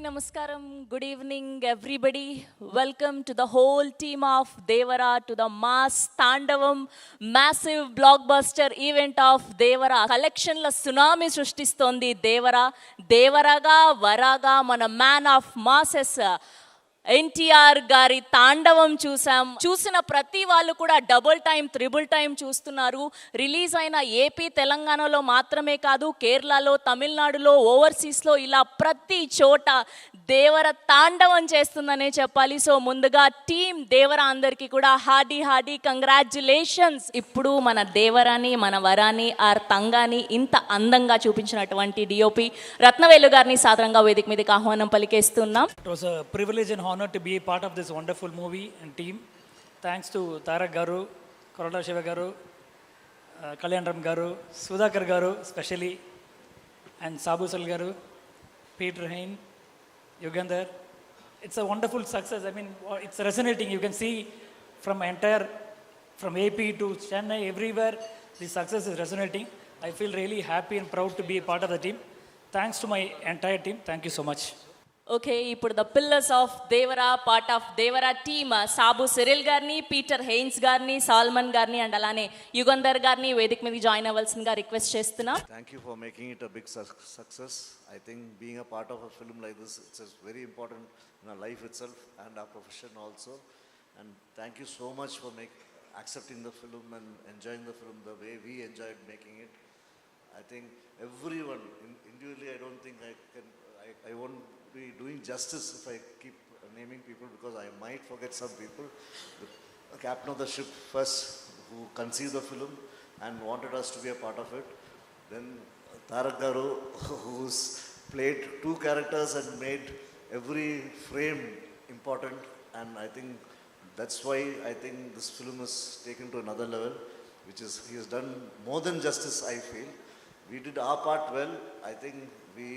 అందరికీ నమస్కారం. Good evening everybody. Welcome to the whole team of Devara to the mass తాండవం massive blockbuster event of Devara. కలెక్షన్ల సునామీ సృష్టిస్తోంది దేవరా. దేవరాగా వరాగా మన మ్యాన్ ఆఫ్ మాసెస్ ఎన్టీఆర్ గారి తాండవం చూసిన ప్రతి వాళ్ళు కూడా డబుల్ టైం త్రిబుల్ టైం చూస్తున్నారు. రిలీజ్ అయిన ఏపీ తెలంగాణలో మాత్రమే కాదు, కేరళలో, తమిళనాడులో, ఓవర్సీస్లో ఇలా ప్రతి చోట దేవర తాండవం చేస్తుందనే చెప్పాలి. సో ముందుగా టీం దేవర అందరికీ కూడా హార్డీ కంగ్రాచ్యులేషన్స్. ఇప్పుడు మన దేవరాని, మన వరాని, ఆర్ తంగాని ఇంత అందంగా చూపించినటువంటి డిఓపి రత్నవేలు గారిని సాధారణంగా వేదిక మీదకి ఆహ్వానం పలికేస్తున్నాం. It was a privilege and honor to be a part of this wonderful movie and team. Thanks to Tarak Garu, Korota Shiva Garu, Kalyan Ram Garu, Sudhakar Garu especially, and Sabu Sal Garu, Peter Hain, Yugandhar. It's a wonderful success. I mean, it's resonating. You can see from AP to Chennai, everywhere, the success is resonating. I feel really happy and proud to be a part of the team. Thanks to my entire team. Thank you so much. Okay, ఇప్పుడు the pillars of Devara, part of Devara team Sabu Cyril గారిని, పీటర్ హెయిన్స్ గారిని, సాల్మన్ గారిని and అలానే యుగంధర్ గారిని వేదిక మీద join అవ్వాల్సిందిగా request చేస్తున్నా. Thank you for making it a big success. I think being a part of a film like this, it's very important in our life itself and our profession also. And thank you so much for accepting the film and enjoying the film the way we enjoyed making it. I think everyone, individually, I don't think I won't be doing justice if I keep naming people because I might forget some people. The captain of the ship first, who conceived the film and wanted us to be a part of it. Then Tarak Garu, who's played two characters and made every frame important. And I think that's why I think this film is taken to another level, which is he has done more than justice, I feel. We did our part well. I think we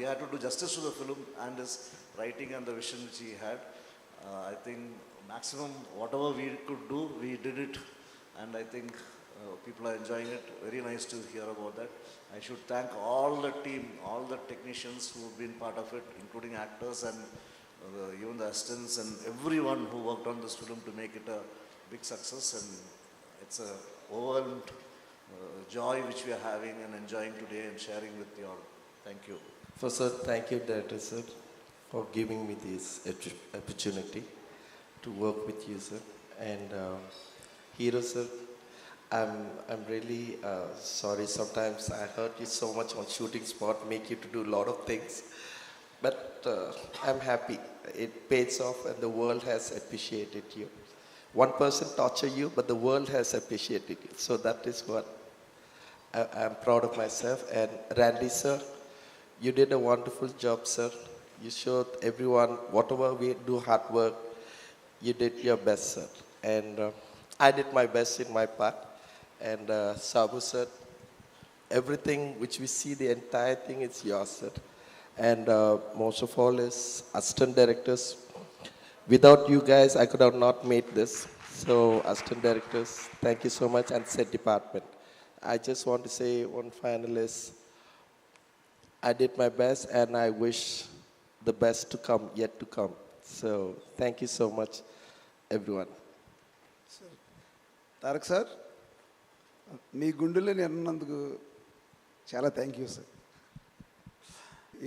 had to do justice to the film and his writing and the vision which he had. I think maximum whatever we could do, we did it, and I think people are enjoying it. Very nice to hear about that. I should thank all the team, all the technicians who have been part of it, including actors and even the assistants and everyone who worked on this film to make it a big success. And it's a overwhelmed joy which we are having and enjoying today and sharing with you all. Thank you. First, sir, thank you, Director sir, for giving me this opportunity to work with you, sir. And Hero sir, I'm really sorry. Sometimes I hurt you so much on shooting spot, make you to do a lot of things. But I'm happy. It pays off, and the world has appreciated you. One person torture you, but the world has appreciated you. So that is what I'm proud of myself. And Randy sir, you did a wonderful job, sir. You showed everyone whatever we do hard work, you did your best, sir. And I did my best in my part. And Sabu sir, everything which we see, the entire thing is yours, sir. And most of all is assistant directors. Without you guys, I could have not made this. So assistant directors, thank you so much, and set department. I just want to say one final is, I did my best and I wish the best to come, yet to come. So thank you so much, everyone. Sir, Tarak sir, మీ గుండెలని అన్నందుకు చాలా thank you sir.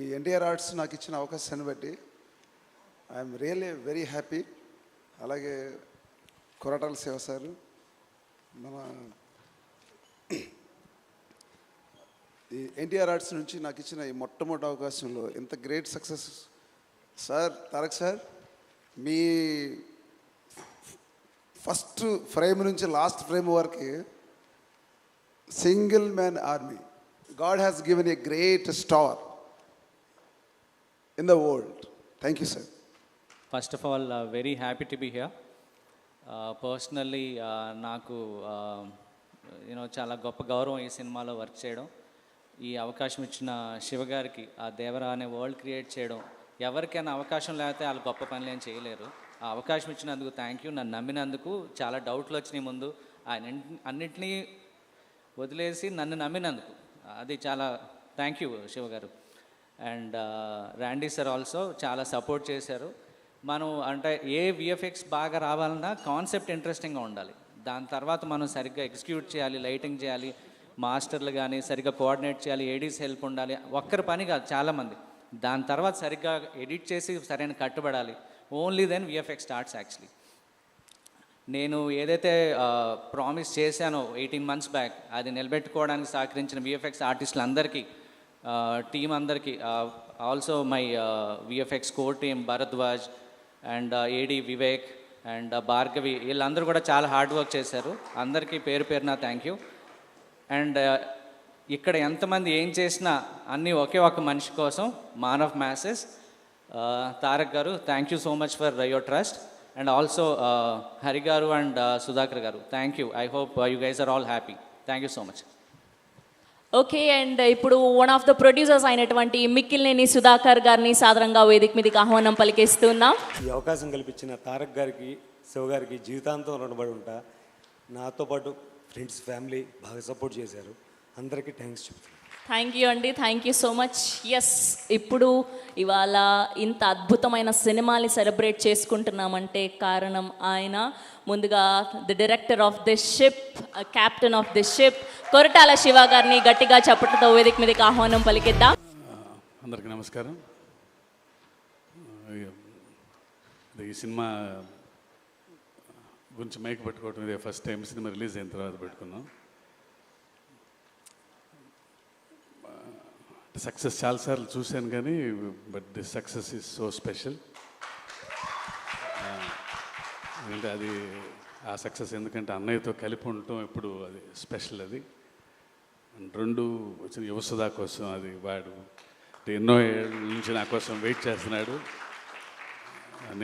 ఈ NTR arts నాకు ఇచ్చిన అవకాశాన్ని బట్టి I'm really very happy. అలాగే Koratala Shiva sir, మన ఈ ఎన్టీఆర్ ఆర్ట్స్ నుంచి నాకు ఇచ్చిన ఈ మొట్టమొదటి అవకాశంలో ఇంత great success sir. Tarak sir, మీ ఫస్ట్ ఫ్రేమ్ నుంచి లాస్ట్ ఫ్రేమ్ వరకు single man army. God has given a great star in the world. Thank you, sir. First of all, very happy to be here. Personally, నాకు చాలా గొప్ప గౌరవం ఈ సినిమాలో work చేయడం. ఈ అవకాశం ఇచ్చిన శివ గారికి, ఆ దేవరా అనే వరల్డ్ క్రియేట్ చేయడం, ఎవరికైనా అవకాశం లేకపోతే వాళ్ళు గొప్ప పనులు ఏం చేయలేరు. ఆ అవకాశం ఇచ్చినందుకు థ్యాంక్ యూ. నన్ను నమ్మినందుకు. చాలా డౌట్లు వచ్చినాయి ముందు, ఆయన అన్నింటినీ వదిలేసి నన్ను నమ్మినందుకు అది చాలా థ్యాంక్ యూ శివ గారు. అండ్ ర్యాండీ సార్ ఆల్సో చాలా సపోర్ట్ చేశారు. మనం అంటే ఏ విఎఫ్ఎక్స్ బాగా రావాలన్నా కాన్సెప్ట్ ఇంట్రెస్టింగ్గా ఉండాలి. దాని తర్వాత మనం సరిగ్గా ఎగ్జిక్యూట్ చేయాలి, లైటింగ్ చేయాలి, మాస్టర్లు కానీ సరిగ్గా కోఆర్డినేట్ చేయాలి, ఏడీస్ హెల్ప్ ఉండాలి. ఒక్కరి పని కాదు, చాలామంది. దాని తర్వాత సరిగ్గా ఎడిట్ చేసి సరైన కట్టుబడాలి. Only then VFX starts actually. నేను ఏదైతే ప్రామిస్ చేశానో 18 months బ్యాక్, అది నిలబెట్టుకోవడానికి సహకరించిన విఎఫ్ఎక్స్ ఆర్టిస్టులు అందరికీ, టీం అందరికీ, also my VFX core team Bharadwaj and AD Vivek and Bhargavi, వీళ్ళందరూ కూడా చాలా హార్డ్ వర్క్ చేశారు. అందరికీ పేరు పేరున థ్యాంక్ యూ. అండ్ ఇక్కడ ఎంతమంది ఏం చేసినా అన్నీ ఒకే ఒక మనిషి కోసం, Maan of masses Tarak garu, thank you so much for your trust. And also Hari garu and Sudhakar garu, thank you. I hope you guys are all happy. Thank you so much. Okay, and ఇప్పుడు వన్ ఆఫ్ ద ప్రొడ్యూసర్స్ అయినటువంటి మిక్కిలినేని సుధాకర్ గారిని సాదరంగా వేదిక మీదకి ఆహ్వానం పలికేస్తున్నాం. ఈ అవకాశం కల్పించిన తారక్ గారికి, శివ గారికి జీవితాంతం రుణపడి ఉంటా. నాతో పాటు ఫ్రెండ్స్, ఫ్యామిలీ బాగా సపోర్ట్ చేశారు. అందరికీ థ్యాంక్స్ చెప్తాను. థ్యాంక్ యూ అండి, thank you so much. Yes, ఇప్పుడు ఇవాళ ఇంత అద్భుతమైన సినిమాని సెలబ్రేట్ చేసుకుంటున్నామంటే కారణం ఆయన. ముందుగా the director of this ship, captain of this ship, Koratala Shiva గారిని గట్టిగా చప్పట్లతో వేదిక మీదకి ఆహ్వానం పలికిద్దాం. అందరికీ నమస్కారం. ఈ సినిమా గురించి మైక్ పెట్టుకోవటం ఇదే ఫస్ట్ టైం. సినిమా రిలీజ్ అయిన తర్వాత పెట్టుకున్నాం. సక్సెస్ చాలాసార్లు చూశాను కానీ but this success is so special. ఎందుకంటే అది ఆ సక్సెస్ ఎందుకంటే అన్నయ్యతో కలిపి ఉండటం ఇప్పుడు అది స్పెషల్. అది రెండు వచ్చిన యువసుధా కోసం, అది వాడు ఎన్నో ఏళ్ళ నుంచి నా కోసం వెయిట్ చేస్తున్నాడు.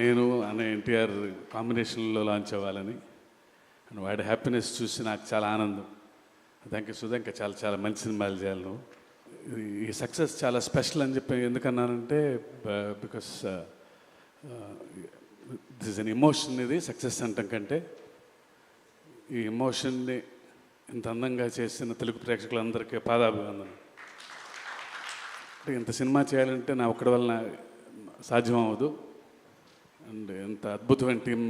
నేను అన్నయ్య ఎన్టీఆర్ కాంబినేషన్లో లాంచ్ అవ్వాలని, అండ్ వాడి హ్యాపీనెస్ చూసి నాకు చాలా ఆనందం. థ్యాంక్ యూ సుధా, ఇంకా చాలా చాలా మంచి సినిమాలు చేయాలి నువ్వు. ఈ సక్సెస్ చాలా స్పెషల్ అని చెప్పి ఎందుకన్నానంటే because this is an emotion. ఇది సక్సెస్ అంటాం కంటే ఈ ఎమోషన్ని ఇంత అందంగా చేసిన తెలుగు ప్రేక్షకులందరికీ పాదాభివందనం. అంటే ఇంత సినిమా చేయాలంటే నా ఒక్కడి వలన సాధ్యం అవ్వదు. అండ్ ఇంత అద్భుతమైన టీం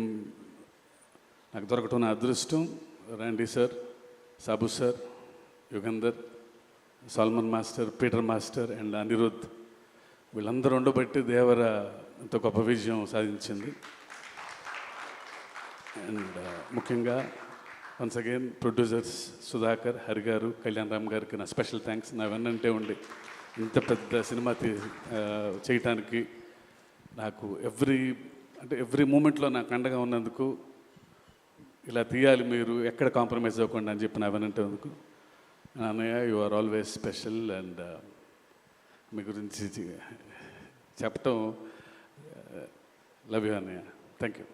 నాకు దొరకటం నా అదృష్టం. Randy sir, Sabu sir, Yugandhar, Salman master, Peter master and Anirudh, వీళ్ళందరూ ఉండబట్టి దేవర ఇంత గొప్ప విజయం సాధించింది. అండ్ ముఖ్యంగా once again producers Sudhakar, Hari garu, Kalyan Ram గారికి నా స్పెషల్ థ్యాంక్స్. నా వెన్నంటే ఉండి ఇంత పెద్ద సినిమా చేయటానికి నాకు ఎవ్రీ మూమెంట్లో నాకు అండగా ఉన్నందుకు, ఇలా తీయాలి మీరు ఎక్కడ కాంప్రమైజ్ అవ్వకుండా అని చెప్పి నా వెన్నంటే అందుకు. అన్నయ్య, you are always special. And మీ గురించి చెప్పటం లవ్ యూ అన్నయ్య. Thank you.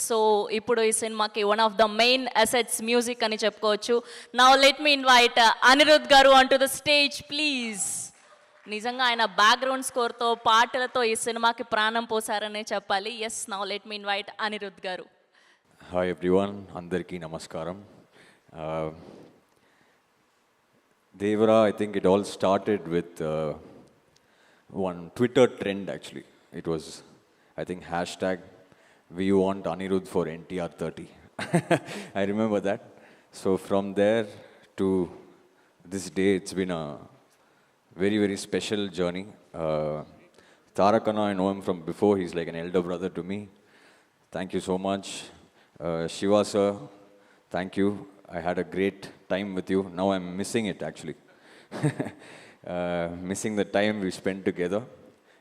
సో ఇప్పుడు ఈ సినిమాకి one of the main assets music అని చెప్పుకోవచ్చు. Now let me invite Anirudh garu on to the stage please. నిజంగా ఆయన బ్యాక్గ్రౌండ్ స్కోర్తో, పాటలతో ఈ సినిమాకి ప్రాణం పోసారనే చెప్పాలి. Yes, now let me invite Anirudh garu. Hi everyone, అందరికీ నమస్కారం. Devara, I think it all started with one Twitter trend actually. It was, I think, hashtag we want Anirudh for NTR 30. I remember that. So from there to this day, it's been a very, very special journey. Tarak Anna, I know him from before. He's like an elder brother to me. Thank you so much. Shiva sir, thank you. I had a great time with you. Now I'm missing it actually. Missing the time we spent together.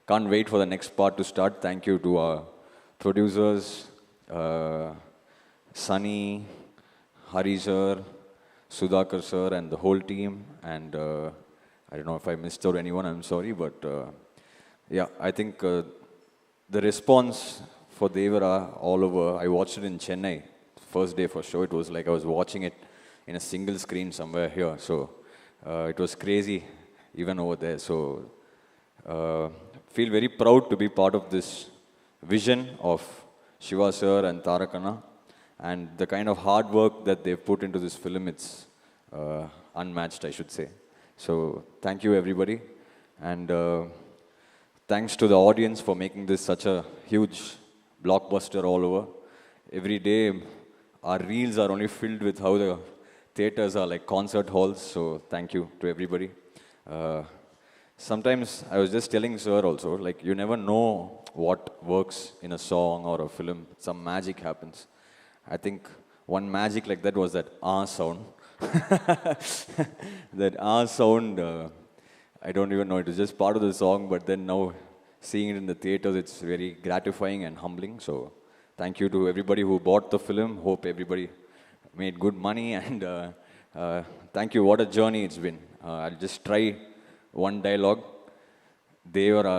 Can't wait for the next part to start. Thank you to our producers, Sunny, Hari sir, Sudhakar sir and the whole team. And I don't know if I missed out anyone, I'm sorry. But yeah, I think the response for Devara all over, I watched it in Chennai. First day for show, it was like I was watching it in a single screen somewhere here. So it was crazy even over there. So feel very proud to be part of this vision of Shiva sir and Tarak Anna, and the kind of hard work that they've put into this film, it's unmatched, I should say. So thank you everybody. And thanks to the audience for making this such a huge blockbuster all over. Every day, our reels are only filled with how the theaters are like concert halls. So thank you to everybody. Sometimes I was just telling Sir also, like you never know what works in a song or a film. Some magic happens. I think one magic like that was that sound. That sound, I don't even know, it was just part of the song, but then now seeing it in the theaters, it's very gratifying and humbling. So thank you to everybody who bought the film. Hope everybody made good money, and thank you. What a journey it's been. I'll just try one dialogue. Devara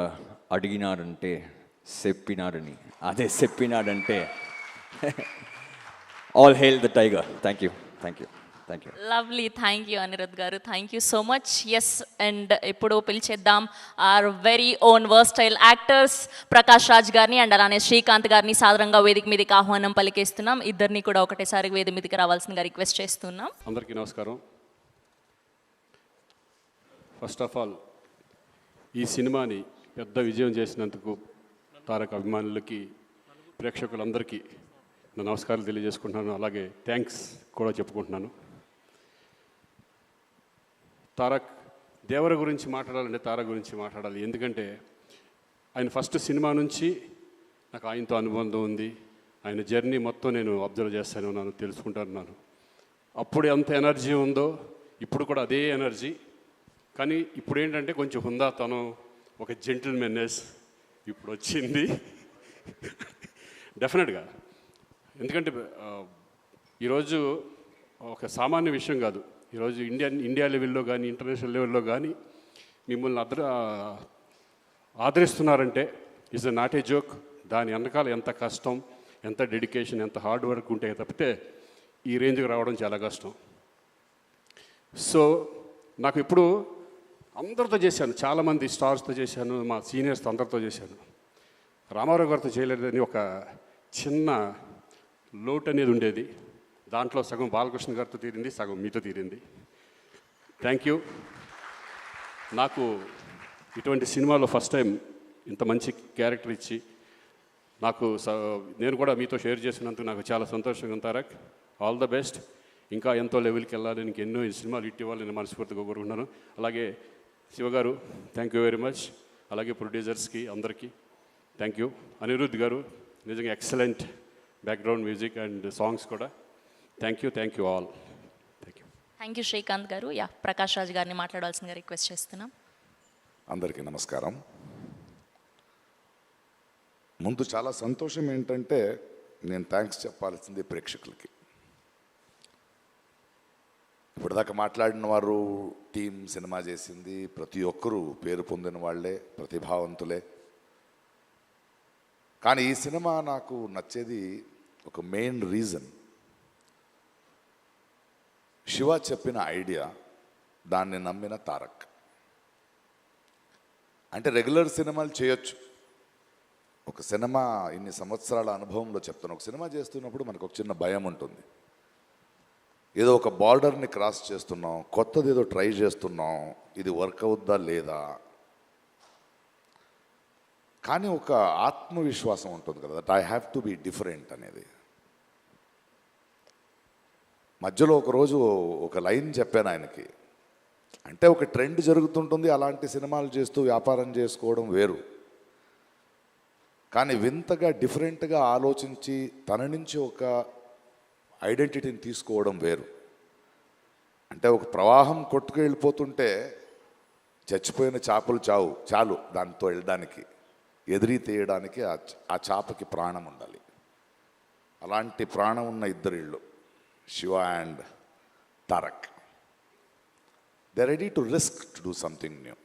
adiginarante seppinarani. Ade seppinarante. All hail the tiger. Thank you. Thank you. Thank you. Lovely thank you Anirudh garu, thank you so much. Yes, and ఇప్పుడు పిలిచేద్దాం our very own versatile actors Prakash Raj గారిని and అలానే శ్రీకాంత్ గారిని సాదరంగా వేదిక మీదకి ఆహ్వానం పలికేస్తున్నాం. ఇద్దరిని కూడా ఒకటేసారి వేదిక మీదకి రావాల్సిందిగా రిక్వెస్ట్ చేస్తున్నాం. అందరికీ నమస్కారం. ఫస్ట్ ఆఫ్ ఆల్ ఈ సినిమాని పెద్ద విజయం చేసినందుకు తారక్ అభిమానులకి, ప్రేక్షకులందరికీ నా నమస్కారాలు తెలియజేసుకుంటున్నాను. అలాగే థ్యాంక్స్ కూడా చెప్పుకుంటున్నాను. తారక్ దేవర గురించి మాట్లాడాలంటే తారక్ గురించి మాట్లాడాలి. ఎందుకంటే ఆయన ఫస్ట్ సినిమా నుంచి నాకు ఆయనతో అనుబంధం ఉంది. ఆయన జర్నీ మొత్తం నేను అబ్జర్వ్ చేస్తాను ఉన్నాను, తెలుసుకుంటున్నాను. అప్పుడు ఎంత ఎనర్జీ ఉందో ఇప్పుడు కూడా అదే ఎనర్జీ. కానీ ఇప్పుడు ఏంటంటే కొంచెం హుందాతనం, ఒక జెంటిల్మెన్నెస్ ఇప్పుడు వచ్చింది డెఫినెట్గా. ఎందుకంటే ఈరోజు ఒక సామాన్య విషయం కాదు. ఈరోజు ఇండియా లెవెల్లో కానీ ఇంటర్నేషనల్ లెవెల్లో కానీ మిమ్మల్ని ఆదరిస్తున్నారంటే ఇట్స్ నాట్ ఏ జోక్. దాని వెనకాల ఎంత కష్టం, ఎంత డెడికేషన్, ఎంత హార్డ్ వర్క్ ఉంటే తప్పితే ఈ రేంజ్కి రావడం చాలా కష్టం. సో నాకు ఇప్పుడు అందరితో చేశాను, చాలామంది స్టార్స్తో చేశాను, మా సీనియర్స్తో అందరితో చేశాను. రామారావు గారితో చేయలేదని ఒక చిన్న లోటు అనేది ఉండేది. దాంట్లో సగం బాలకృష్ణ గారితో తీరింది, సగం మీతో తీరింది. Thank you. నాకు ఇటువంటి సినిమాలో ఫస్ట్ టైం ఇంత మంచి క్యారెక్టర్ ఇచ్చి నాకు నేను కూడా మీతో షేర్ చేసినందుకు నాకు చాలా సంతోషంగా ఉంది. Tarak, all the best. ఇంకా ఎంతో లెవెల్కి వెళ్ళాలి, నీకు ఎన్నో సినిమాలు హిట్ ఇవ్వాలని మనస్ఫూర్తిగా కోరుకుంటున్నాను. అలాగే శివగారు థ్యాంక్ యూ వెరీ మచ్. అలాగే ప్రొడ్యూసర్స్కి అందరికీ థ్యాంక్ యూ. అనిరుద్ధ్ గారు నిజంగా excellent background music and songs కూడా. Thank you all. Thank you. Thank you Srikanth garu. Yeah, Prakash Raj గారిని మాట్లాడాల్సిందిగా రిక్వెస్ట్ చేస్తున్నాం. అందరికీ నమస్కారం. ముందు చాలా సంతోషం ఏంటంటే నేను థ్యాంక్స్ చెప్పాల్సింది ప్రేక్షకులకి. ఇప్పటిదాకా మాట్లాడిన వారు, టీం సినిమా చేసింది, ప్రతి ఒక్కరూ పేరు పొందిన వాళ్ళే, ప్రతిభావంతులే. కానీ ఈ సినిమా నాకు నచ్చేది ఒక మెయిన్ రీజన్, శివ చెప్పిన ఐడియా, దాన్ని నమ్మిన తారక్. అంటే రెగ్యులర్ సినిమాలు చేయొచ్చు. ఒక సినిమా ఇన్ని సంవత్సరాల అనుభవంలో చెప్తాను, ఒక సినిమా చేస్తున్నప్పుడు మనకు ఒక చిన్న భయం ఉంటుంది. ఏదో ఒక బార్డర్ని క్రాస్ చేస్తున్నాం, కొత్తది ఏదో ట్రై చేస్తున్నాం, ఇది వర్క్ అవుద్దా లేదా. కానీ ఒక ఆత్మవిశ్వాసం ఉంటుంది కదా, that I have to be different అనేది. మధ్యలో ఒకరోజు ఒక లైన్ చెప్పాను ఆయనకి. అంటే ఒక ట్రెండ్ జరుగుతుంటుంది, అలాంటి సినిమాలు చేస్తూ వ్యాపారం చేసుకోవడం వేరు. కానీ వింతగా డిఫరెంట్గా ఆలోచించి తన నుంచి ఒక ఐడెంటిటీని తీసుకోవడం వేరు. అంటే ఒక ప్రవాహం కొట్టుకు వెళ్ళిపోతుంటే చచ్చిపోయిన చేపలు చాలు దాంతో వెళ్ళడానికి, ఎదిరి తీయడానికి ఆ చేపకి ప్రాణం ఉండాలి. అలాంటి ప్రాణం ఉన్న ఇద్దరిళ్ళు, Shiva and Tarak. They ready to risk to do something new.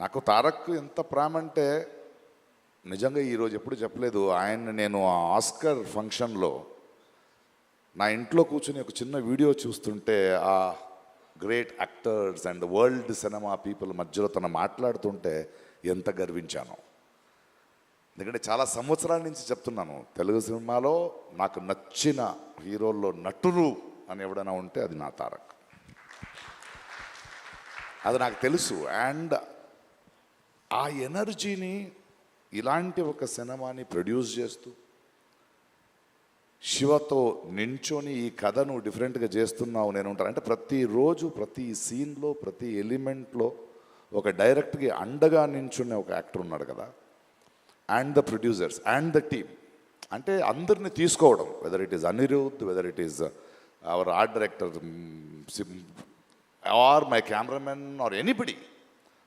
నాకు తారక్ ఎంత ప్రేమ అంటే నిజంగా ఈరోజు ఎప్పుడు చెప్పలేదు. ఆయన నేను ఆ ఆస్కర్ ఫంక్షన్లో నా ఇంట్లో కూర్చొని ఒక చిన్న వీడియో చూస్తుంటే ఆ great actors and world cinema people మధ్యలో తను మాట్లాడుతుంటే ఎంత గర్వించాను. ఎందుకంటే చాలా సంవత్సరాల నుంచి చెప్తున్నాను, తెలుగు సినిమాలో నాకు నచ్చిన హీరోల్లో నటులు అని ఎవడైనా ఉంటే అది నా తారక్. అది నాకు తెలుసు. అండ్ ఆ ఎనర్జీని ఇలాంటి ఒక సినిమాని ప్రొడ్యూస్ చేస్తూ శివతో నించొని ఈ కథను డిఫరెంట్గా చేస్తున్నావు నేను ఉంటాను అంటే ప్రతిరోజు ప్రతి సీన్లో ప్రతి ఎలిమెంట్లో ఒక డైరెక్ట్కి అండగా నించున్న ఒక యాక్టర్ ఉన్నాడు కదా. And the producers and the team అంటే అందరిని తీసుకోవడం, whether it is Anirudh, whether it is our art director or my cameraman or anybody,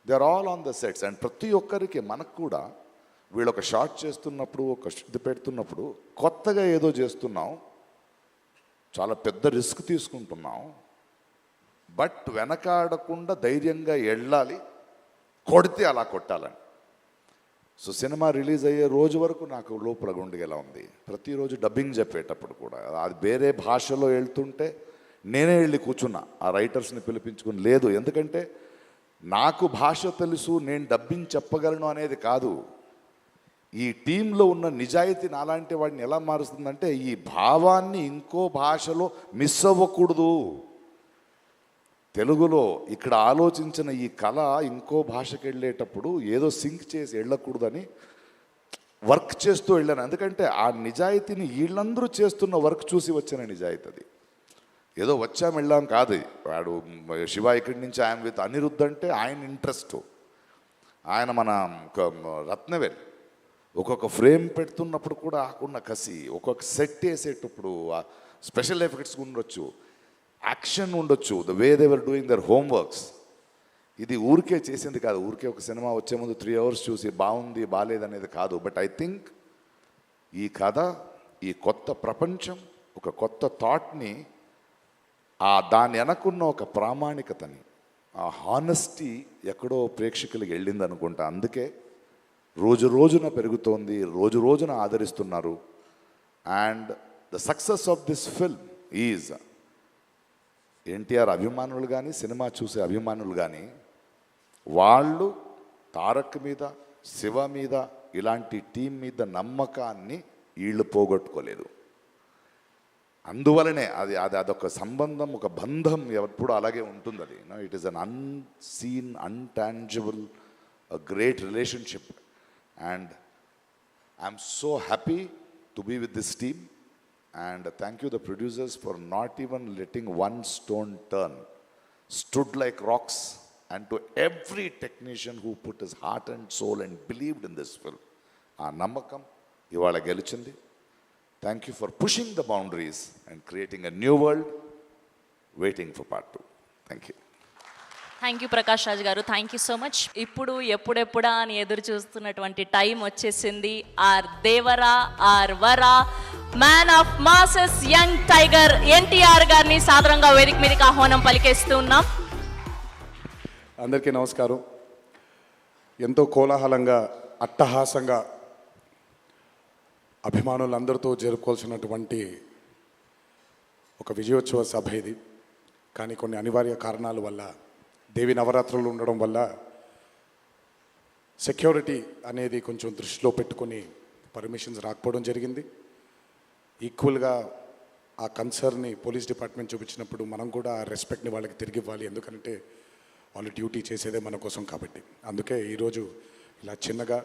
they are all on the sets. And ప్రతి ఒక్కరికి మనకు కూడా వీళ్ళు ఒక షాట్ చేస్తున్నప్పుడు ఒక ఇది పెడుతున్నప్పుడు కొత్తగా ఏదో చేస్తున్నాం, చాలా పెద్ద రిస్క్ తీసుకుంటున్నాం, బట్ వెనకాడకుండా ధైర్యంగా వెళ్ళాలి, కొడితే అలా కొట్టాలని. సో సినిమా రిలీజ్ అయ్యే రోజు వరకు నాకు లోపల గుండెగా ఉంది. ప్రతిరోజు డబ్బింగ్ చెప్పేటప్పుడు కూడా అది వేరే భాషలో వెళ్తుంటే నేనే వెళ్ళి కూర్చున్నా ఆ రైటర్స్ని పిలిపించుకుని. లేదు, ఎందుకంటే నాకు భాష తెలుసు, నేను డబ్బింగ్ చెప్పగలను అనేది కాదు. ఈ టీంలో ఉన్న నిజాయితీ నాలాంటి వాడిని ఎలా మారుస్తుందంటే ఈ భావాన్ని ఇంకో భాషలో మిస్ అవ్వకూడదు. తెలుగులో ఇక్కడ ఆలోచించిన ఈ కళ ఇంకో భాషకి వెళ్ళేటప్పుడు ఏదో సింక్ చేసి వెళ్ళకూడదని వర్క్ చేస్తూ వెళ్ళాను. ఎందుకంటే ఆ నిజాయితీని వీళ్ళందరూ చేస్తున్న వర్క్ చూసి వచ్చిన నిజాయితీ అది. ఏదో వచ్చాం వెళ్ళాం కాదు. వాడు శివ ఇక్కడి నుంచి ఆయన విత్ అనిరుద్ధ్ అంటే ఆయన ఇంట్రెస్ట్, ఆయన మన రత్నవేల్ ఒక్కొక్క ఫ్రేమ్ పెడుతున్నప్పుడు కూడా ఆకున్న కసి, ఒక్కొక్క సెట్ వేసేటప్పుడు స్పెషల్ ఎఫెక్ట్స్ ఉండొచ్చు, యాక్షన్ ఉండొచ్చు, the way they were doing their homeworks. ఇది ఊరికే చేసింది కాదు, ఊరికే ఒక సినిమా వచ్చే ముందు 3 hours చూసి బాగుంది బాగాలేదనేది కాదు. బట్ ఐ థింక్ ఈ కథ, ఈ కొత్త ప్రపంచం, ఒక కొత్త థాట్ని, దాని వెనకున్న ఒక ప్రామాణికతని, ఆ హానెస్టీ ఎక్కడో ప్రేక్షకులకి వెళ్ళింది అనుకుంటా. అందుకే రోజు రోజున పెరుగుతోంది, రోజు రోజున ఆదరిస్తున్నారు. And the success of this film is NTR అభిమానులు కానీ సినిమా చూసే అభిమానులు కానీ వాళ్ళు తారక్ మీద, శివ మీద, ఇలాంటి టీం మీద నమ్మకాన్ని వీళ్ళు పోగొట్టుకోలేదు. అందువలనే అదొక సంబంధం, ఒక బంధం ఎప్పుడు అలాగే ఉంటుంది. అది it is an unseen, intangible, a great relationship. And I'm so happy to be with this team. And thank you the producers for not even letting one stone turn. Stood like rocks. And to every technician who put his heart and soul and believed in this film. Namakam ivala gelichindi. Thank you for pushing the boundaries and creating a new world, waiting for part 2. Thank you. Thank you Prakash Raj గారు, thank you so much. ఇప్పుడు ఎప్పుడెప్పుడా అని ఎదురు చూస్తున్నటువంటి time వచ్చేసింది. ఆర్ దేవరా, ఆర్ వరా, man of masses, young tiger NTR గారిని సాదరంగా వేదిక మీదకి ఆహ్వానం పలికేస్తూ ఉన్నాం. అందరికీ నమస్కారం. ఎంతో కోలాహలంగా, అట్టహాసంగా అభిమానులందరితో జరుపుకోవాల్సినటువంటి ఒక విజయోత్సవ సభ ఇది. కానీ కొన్ని అనివార్య కారణాల వల్ల, దేవి నవరాత్రులు ఉండడం వల్ల సెక్యూరిటీ అనేది కొంచెం దృష్టిలో పెట్టుకొని పర్మిషన్స్ రాకపోవడం జరిగింది. ఈక్వల్గా ఆ కన్సర్న్ని పోలీస్ డిపార్ట్మెంట్ చూపించినప్పుడు మనం కూడా ఆ రెస్పెక్ట్ని వాళ్ళకి తిరిగి ఇవ్వాలి. ఎందుకంటే వాళ్ళు డ్యూటీ చేసేదే మన కోసం కాబట్టి. అందుకే ఈరోజు ఇలా చిన్నగా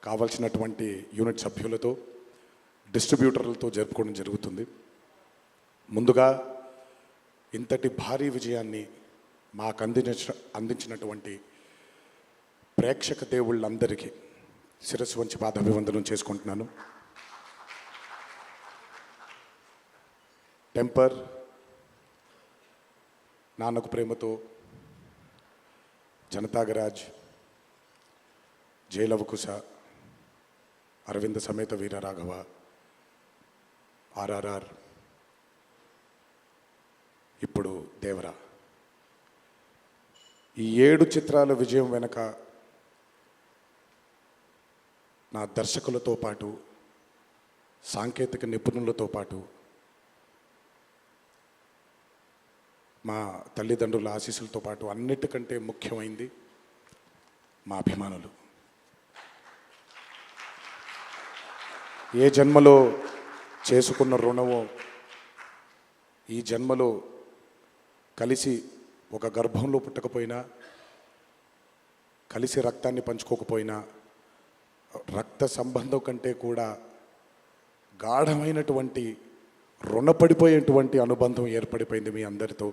కావాల్సినటువంటి యూనిట్ సభ్యులతో, డిస్ట్రిబ్యూటర్లతో జరుపుకోవడం జరుగుతుంది. ముందుగా ఇంతటి భారీ విజయాన్ని మాకు అందించినటువంటి ప్రేక్షక దేవుళ్ళందరికీ శిరస్సు వంచి పాదాభివందనం చేసుకుంటున్నాను. టెంపర్, నాన్నకు ప్రేమతో, జనతాగరాజ్, జయలవకుశ, అరవింద సమేత వీరరాఘవ, ఆర్ఆర్ఆర్, ఇప్పుడు దేవరా, ఈ 7 చిత్రాల విజయం వెనక నా దర్శకులతో పాటు, సాంకేతిక నిపుణులతో పాటు, మా తల్లిదండ్రుల ఆశీస్సులతో పాటు అన్నిటికంటే ముఖ్యమైంది మా అభిమానులు. ఏ జన్మలో చేసుకున్న రుణమో ఈ జన్మలో కలిసి ఒక గర్భంలో పుట్టకపోయినా కలిసి రక్తాన్ని పంచుకోకపోయినా రక్త సంబంధం కంటే కూడా గాఢమైనటువంటి రుణపడిపోయేటువంటి అనుబంధం ఏర్పడిపోయింది మీ అందరితో.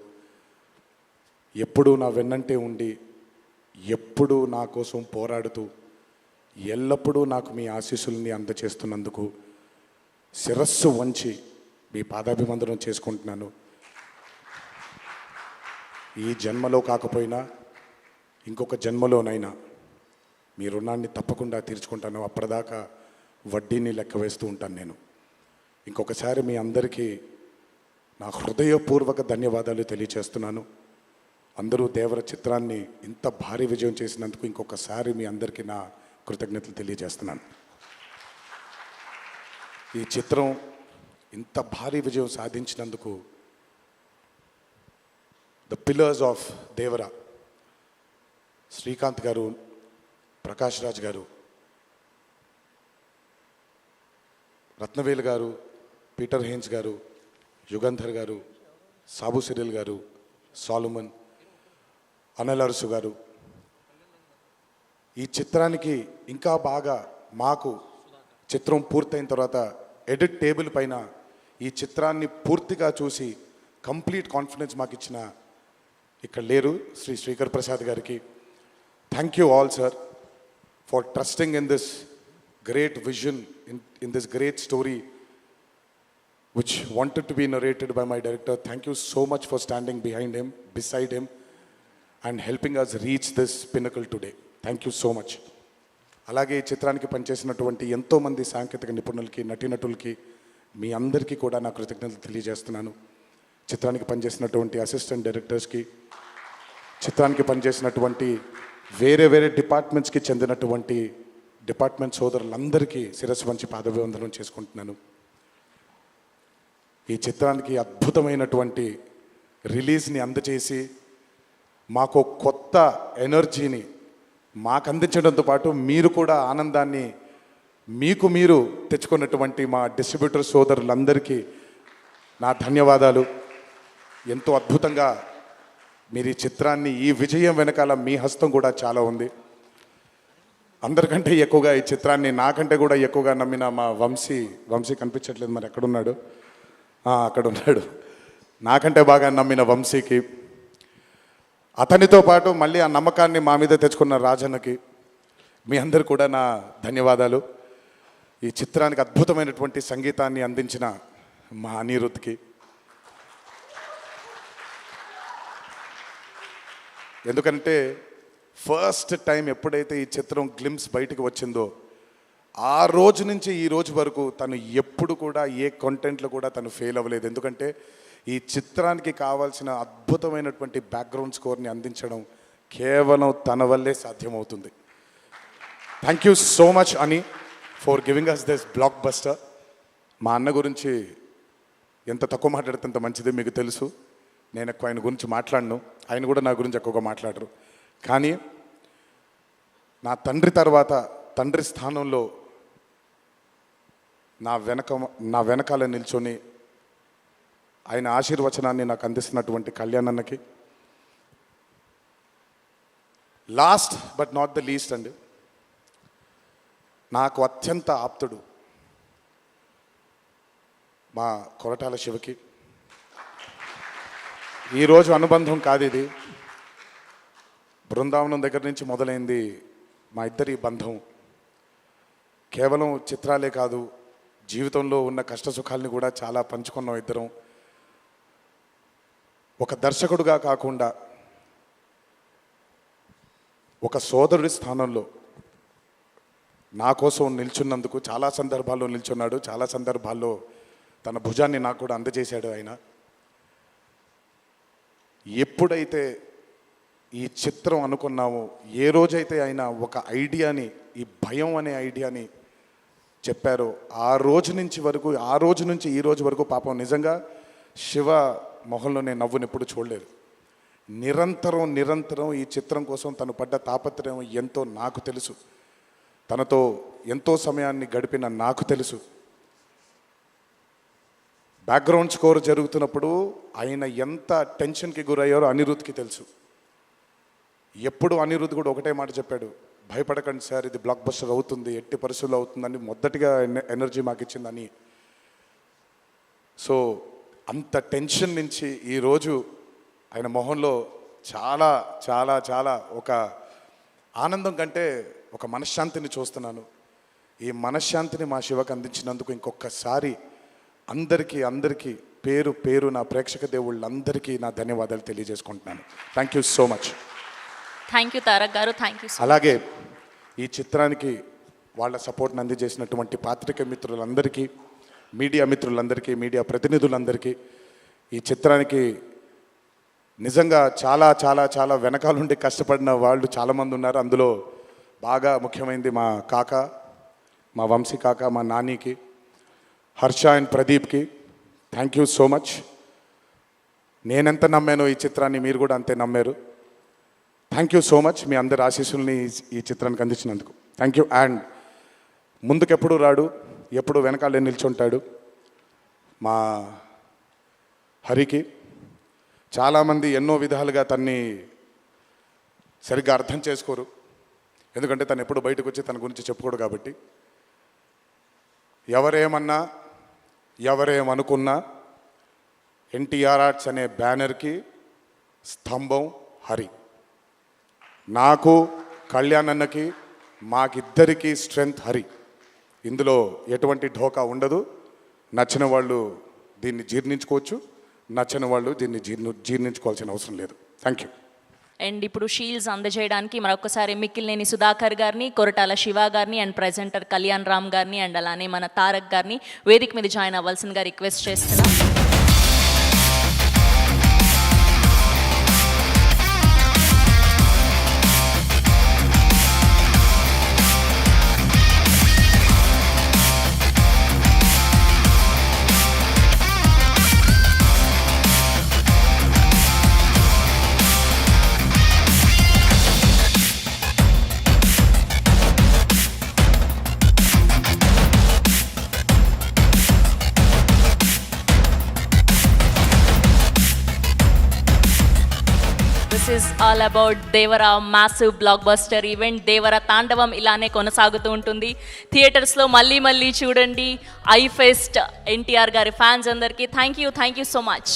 ఎప్పుడూ నా వెన్నంటే ఉండి ఎప్పుడూ నా కోసం పోరాడుతూ ఎల్లప్పుడూ నాకు మీ ఆశీస్సుల్ని అందచేస్తున్నందుకు శిరస్సు వంచి మీ పాదాభివందనం చేసుకుంటున్నాను. ఈ జన్మలో కాకపోయినా ఇంకొక జన్మలోనైనా మీ రుణాన్ని తప్పకుండా తీర్చుకుంటాను. అప్పటిదాకా వడ్డీని లెక్క వేస్తూ ఉంటాను నేను. ఇంకొకసారి మీ అందరికీ నా హృదయపూర్వక ధన్యవాదాలు తెలియచేస్తున్నాను. అందరూ దేవర చిత్రాన్ని ఇంత భారీ విజయం చేసినందుకు ఇంకొకసారి మీ అందరికీ నా కృతజ్ఞతలు తెలియజేస్తున్నాను. ఈ చిత్రం ఇంత భారీ విజయం సాధించినందుకు ద పిల్లర్స్ ఆఫ్ దేవర, శ్రీకాంత్ గారు, ప్రకాష్ రాజ్ గారు, రత్నవేలు గారు, పీటర్ హేన్స్ గారు, యుగంధర్ గారు, సాబు సిరిల్ గారు, సాలుమన్, అనిల్ అరసు గారు, ఈ చిత్రానికి ఇంకా బాగా మాకు చిత్రం పూర్తయిన తర్వాత ఎడిట్ టేబుల్ పైన ఈ చిత్రాన్ని పూర్తిగా చూసి కంప్లీట్ కాన్ఫిడెన్స్ మాకు ఇచ్చిన ఇక్కడ లేరు శ్రీ శ్రీకర్ ప్రసాద్ గారికి thank you all sir for trusting in this great vision in this great story which wanted to be narrated by my director. Thank you so much for standing behind him, beside him, and helping us reach this pinnacle today. Thank you so much. అలాగే ఈ చిత్రానికి పనిచేసినటువంటి ఎంతోమంది సాంకేతిక నిపుణులకి, నటీనటులకి, మీ అందరికీ కూడా నా కృతజ్ఞతలు తెలియజేస్తున్నాను. చిత్రానికి పనిచేసినటువంటి అసిస్టెంట్ డైరెక్టర్స్కి, చిత్రానికి పనిచేసినటువంటి వేరే వేరే డిపార్ట్మెంట్స్కి చెందినటువంటి డిపార్ట్మెంట్ సోదరులందరికీ శిరస్సు వంచి పాదాభివందనం చేసుకుంటున్నాను. ఈ చిత్రానికి అద్భుతమైనటువంటి రిలీజ్ని అందచేసి మాకు కొత్త ఎనర్జీని మాకు అందించడంతో పాటు మీరు కూడా ఆనందాన్ని మీకు మీరు తెచ్చుకున్నటువంటి మా డిస్ట్రిబ్యూటర్ సోదరులందరికీ నా ధన్యవాదాలు. ఎంతో అద్భుతంగా మీరు ఈ చిత్రాన్ని, ఈ విజయం వెనకాల మీ హస్తం కూడా చాలా ఉంది. అందరికంటే ఎక్కువగా ఈ చిత్రాన్ని నాకంటే కూడా ఎక్కువగా నమ్మిన మా వంశీ కనిపించట్లేదు, మరి ఎక్కడున్నాడు? అక్కడ ఉన్నాడు. నాకంటే బాగా నమ్మిన వంశీకి, అతనితో పాటు మళ్ళీ ఆ నమ్మకాన్ని మా మీద తెచ్చుకున్న రాజన్నకి, మీ అందరు కూడా నా ధన్యవాదాలు. ఈ చిత్రానికి అద్భుతమైనటువంటి సంగీతాన్ని అందించిన మా అనిరుద్ధ్కి, ఎందుకంటే ఫస్ట్ టైం ఎప్పుడైతే ఈ చిత్రం గ్లిమ్స్ బయటకు వచ్చిందో ఆ రోజు నుంచి ఈ రోజు వరకు తను ఎప్పుడు కూడా ఏ కంటెంట్లో కూడా తను ఫెయిల్ అవ్వలేదు. ఎందుకంటే ఈ చిత్రానికి కావాల్సిన అద్భుతమైనటువంటి బ్యాక్గ్రౌండ్ స్కోర్ని అందించడం కేవలం తన వల్లే సాధ్యమవుతుంది. థ్యాంక్ యూ సో మచ్ అని for giving us this blockbuster. మా అన్న గురించి ఎంత తక్కువ మాట్లాడితే అంత మంచిది, మీకు తెలుసు. నేను ఎక్కువ ఆయన గురించి మాట్లాడను, ఆయన కూడా నా గురించి ఎక్కువగా మాట్లాడరు. కానీ నా తండ్రి తర్వాత, తండ్రి స్థానంలో నా వెనకాల నిల్చొని ఆయన ఆశీర్వచనాన్ని నాకు అందిస్తున్నటువంటి కళ్యాణ్ అన్నకి, last but not the least అండి, నాకు అత్యంత ఆప్తుడు మా కొరటాల శివకి. ఈరోజు అనుబంధం కాదు ఇది, బృందావనం దగ్గర నుంచి మొదలైంది మా ఇద్దరి బంధం. కేవలం చిత్రాలే కాదు, జీవితంలో ఉన్న కష్ట సుఖాలని కూడా చాలా పంచుకున్నాం ఇద్దరం. ఒక దర్శకుడుగా కాకుండా ఒక సోదరుడి స్థానంలో నా కోసం నిల్చున్నందుకు చాలా సందర్భాల్లో నిల్చున్నాడు, చాలా సందర్భాల్లో తన భుజాన్ని నాకు కూడా అందజేశాడు ఆయన. ఎప్పుడైతే ఈ చిత్రం అనుకున్నామో, ఏ రోజైతే ఆయన ఒక ఐడియాని, ఈ భయం అనే ఐడియాని చెప్పారో, ఆ రోజు నుంచి ఈ రోజు వరకు పాపం నిజంగా శివ మొహంలో నేను నవ్వుని ఎప్పుడు చూడలేదు. నిరంతరం ఈ చిత్రం కోసం తను పడ్డ తాపత్రయం ఎంతో నాకు తెలుసు. తనతో ఎంతో సమయాన్ని గడిపిన నాకు తెలుసు. బ్యాక్గ్రౌండ్ స్కోర్ జరుగుతున్నప్పుడు ఆయన ఎంత టెన్షన్కి గురయ్యారో అనిరుద్ధ్కి తెలుసు. ఎప్పుడు అనిరుద్ధ్ కూడా ఒకటే మాట చెప్పాడు, భయపడకండి సార్, ఇది బ్లాక్ బస్టర్ అవుతుంది, ఎట్టి పరిస్థితుల్లో అవుతుందని మొదటిగా ఎనర్జీ మాకు ఇచ్చిందని. సో అంత టెన్షన్ నుంచి ఈరోజు ఆయన మొహంలో చాలా చాలా చాలా ఒక ఆనందం కంటే ఒక మనశ్శాంతిని చూస్తున్నాను. ఈ మనశ్శాంతిని మా శివకు అందించినందుకు ఇంకొకసారి అందరికీ పేరు పేరు నా ప్రేక్షక దేవుళ్ళందరికీ నా ధన్యవాదాలు తెలియజేసుకుంటున్నాను. Thank you so much. Thank you Tarak garu, thank you. అలాగే ఈ చిత్రానికి వాళ్ళ సపోర్ట్ని అందజేసినటువంటి పాత్రిక మిత్రులందరికీ, మీడియా మిత్రులందరికీ, మీడియా ప్రతినిధులందరికీ, ఈ చిత్రానికి నిజంగా చాలా చాలా చాలా వెనకాలండి కష్టపడిన వాళ్ళు చాలామంది ఉన్నారు. అందులో బాగా ముఖ్యమైనది మా కాక, మా వంశీ కాక, మా నానికి, హర్ష అండ్ ప్రదీప్కి థ్యాంక్ యూ సో మచ్. నేనెంత నమ్మానో ఈ చిత్రాన్ని మీరు కూడా అంతే నమ్మారు. Thank you so much. మీ అందరి ఆశీస్సుల్ని ఈ చిత్రానికి అందించినందుకు థ్యాంక్ యూ. అండ్ ముందుకెప్పుడు రాడు, ఎప్పుడు వెనకాలే నిల్చుంటాడు మా హరికి. చాలామంది ఎన్నో విధాలుగా తన్ని సరిగ్గా అర్థం చేసుకోరు, ఎందుకంటే తను ఎప్పుడు బయటకు వచ్చి తన గురించి చెప్పుకోడు కాబట్టి. ఎవరేమన్నా ఎవరేమనుకున్నా ఎన్టీఆర్ ఆర్ట్స్ అనే బ్యానర్కి స్తంభం హరి. నాకు, కళ్యాణ్ అన్నకి, మాకిద్దరికీ స్ట్రెంగ్త్ హరి. ఇందులో ఎటువంటి ఢోకా ఉండదు. నచ్చిన వాళ్ళు దీన్ని జీర్ణించుకోవచ్చు, నచ్చని వాళ్ళు దీన్ని జీర్ణించుకోవాల్సిన అవసరం లేదు. Thank you. అండ్ ఇప్పుడు షీల్డ్స్ అందజేయడానికి మరొకసారి మిక్కిలినేని సుధాకర్ గారిని, కొరటాల శివ గారిని అండ్ ప్రెజెంటర్ కళ్యాణ్ రామ్ గారిని అండ్ అలానే మన తారక్ గారిని వేదిక మీద జాయిన్ అవ్వాల్సిందిగా రిక్వెస్ట్ చేస్తున్నాం. This is all about Devara massive blockbuster event. Devara తాండవం ఇలానే కొనసాగుతూ ఉంటుంది. థియేటర్స్లో మళ్ళీ చూడండి. ఐ ఫెస్ట్ ఎన్టీఆర్ గారి ఫ్యాన్స్ అందరికీ థ్యాంక్ యూ సో మచ్.